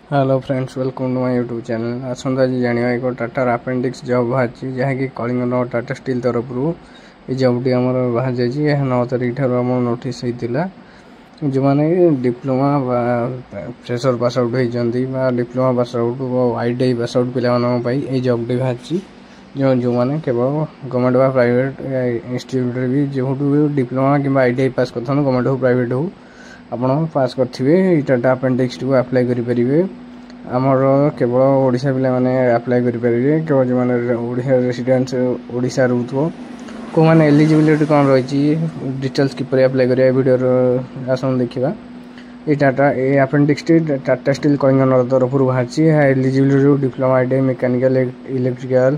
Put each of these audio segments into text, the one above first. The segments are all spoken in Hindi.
Hello friends, welcome to my YouTube channel. आसंता आज जानिया एक टाटार अपेंडिक्स जॉब बाहर जहाँकि कलिंग टाटा स्टील तरफ ये जॉबटी आम बाहर जाइए 9 तारिख ठार आम नोटिस होता जो मैंने डिप्लोमा फ्रेशर पास आउट होती diploma pass out ITI pass out पे जॉबटी बाहर जो मैंने केवल गवर्नमेंट बा प्राइवेट इंस्टीट्यूट भी जो डिप्लोमा कि आईटीआई पास कर गवर्नमेंट हो प्राइवेट हो आपण पास करेंगे टाटा अपेंडिक्स को अप्लाई करेंगे। आमर केवल ओडिशा पिला माने अप्लाई करेंगे केवल जो मैंने ओडिशा रेसिडेंट्स ओडिशा रोथो को मैंने एलिजिबिलिटी कौन रही डिटेल्स किपर अप्लाई करेंगे वीडियो आसन देखा। ये टाटा ये अपेंडिक्स टाटा स्टील कलिंग तरफ बाहर eligibility diploma ITI mechanical electrical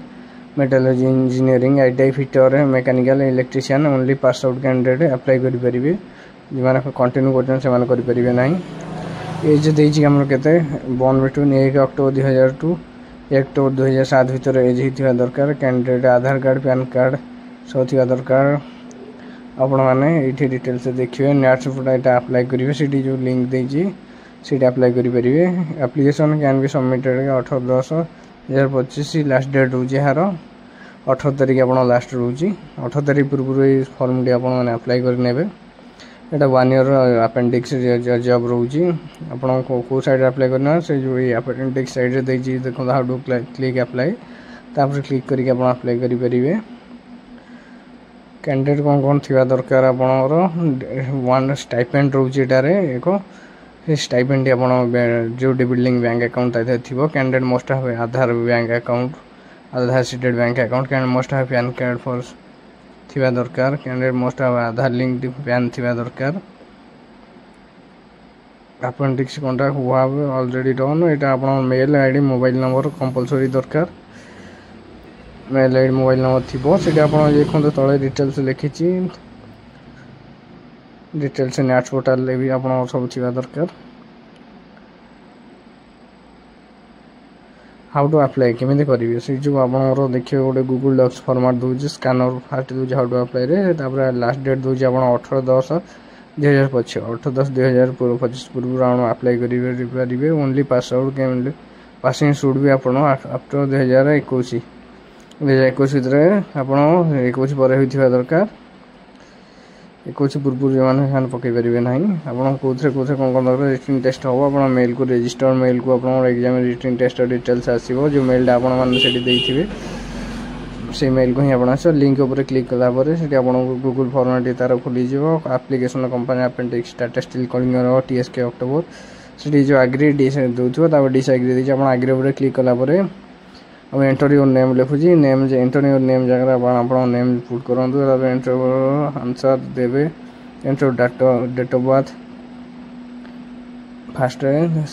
metallurgy engineering ITI fitter mechanical electrician only pass out candidate apply करेंगे। जो मैंने कंटिन्यू करेंगे ना एज देती आम के born between 1 October 2000 to 1 October 2007 भितर एज होता दरकार। Candidate Aadhaar card PAN card सब थी दरकार। आपण मैंने ये डिटेल्स देखिए नेट यहाँ अप्लाई करेंगे सीटी जो लिंक देती सीट अप्लाई करेंगे। Application can be submitted 18/10/2025 last date रोचे यार 18 तारिख आप लास्ट रोचे 18 तारिख पूर्व ये फर्म टी आपने अप्लाई कर यहाँ 1 ईयर अपेंडिक्स जॉब रोचे आपन को साइड अप्लाई करना से जो ये अपेंडिक्स साइड देखो हाउ टू क्लिक अप्लाई तापर क्लिक करके आप अप्लाई करेंगे। कैंडिडेट कौन कौन थी दरकार आपणर 1 स्टाइपेंड रोचे एक स्टाइपेंड जो बिल्डिंग बैंक अकाउंट थी candidate must have Aadhaar bank account Aadhaar seeded bank account candidate must have PAN card for थिबा दरकार। Candidate must have Aadhaar link PAN थिबा दरकार। Appendix contract who have already done एटा आपन mail ID mobile number compulsory दरकार। मेल आईडी मोबाइल नंबर थिबो सेटा आपन देखो तळे डिटेल्स लिखी डिटेल्स नेट पोर्टल ले भी आपन सब थिबा दरकार। हाउ टू अप्लाई केमी करेंगे से जो आप देखिए गोटे गूगल डॉक्स फॉर्मेट दूसरी स्कैनर फास्ट दूसरी हाउ टू अप्लाई रे लास्ट डेट दूसरी आप 18/10/2025 18/10/2025 पूर्व अप्लाई करेंगे। ओनली पास आउट के पासिंग सुड भी आप आफ्टर 2021 2021 आप 21 पर होता दरकार 21 पूर्व जो मैंने पकई पारे ना आप कौन कौन दरकार रिटन टेस्ट हम आप मेल को रजिस्टर मेल को आप एग्जाम रिटन टेस्ट डिटेल्स आसो जो मेलटा आपने से मेल को ही आप लिंक उपर क्लिक कलापर से गूगल फॉर्मेट तार खोलीज application company appendix Tata steel Kalinga TSK October से जो आग्री दौर डिसआग्री देखिए आप आग्री उपर क्लिक कलापर अब एंटर योर नेम लिखुची नेम एंटर योर नेम जगह आप नेम पुट करूँ एंटर आंसर देवे enter date of birth first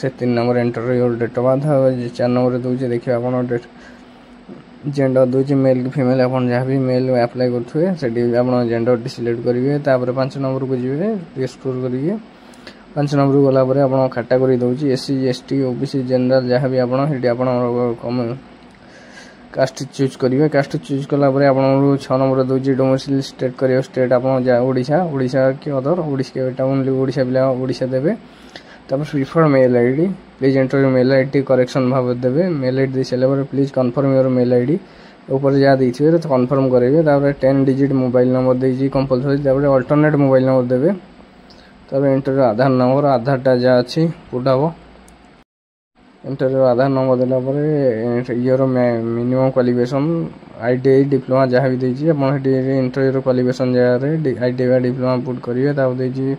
से 3 number enter your date of birth 4 number दूसरे देखिए आप डेट जेंडर दूसरी मेल कि फीमेल आप जहाँ भी मेल अप्लाई करेंगे से आप जेंडर सिलेक्ट करेंगे। 5 नंबर को जी एक्सप्लोर करेंगे 5 नंबर को गलापर आप कैटेगरी दूसरी SC ST OBC जनरल जहाँ भी आप कास्ट चूज करेंगे। कास्ट चूज कलापर आप 6 नंबर दूसरी डोमिसाइल स्टेट करेंगे स्टेट आप ओडिशा कि अदर ओडिशा ओनली ओडिशा पिला ओडिशा देवे। तब preferred mail ID please enter your mail ID correction भाव देवे मेल आईडी दे सारे please confirm your mail ID ऊपर जहाँ देते तो कन्फर्म करेंगे। 10 डिजिट मोबाइल नंबर दे कंपलसरी अल्टरनेट मोबाइल नंबर देवे। तब एंटर आधार नंबर आधारटा जहाँ अच्छी पुट हम एंटर आधार नंबर देलापर year minimum qualification ITI diploma जहाँ भी देती एंटर ईयर क्वालिफिकेशन जगह आईटीआई डिप्लोमा पुट करेंगे।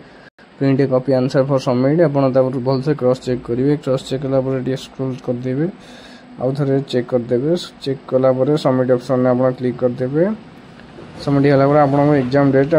Print a copy answer for submit आप भल से क्रॉस चेक करेंगे। क्रॉस चेक कलापर स्क्रॉल करदेवे आउ थे चेक करदेवे चेक कलापर सबमिट ऑप्शन में आप क्लिक करदेवे। सबमिट होगा आप एग्जाम डेट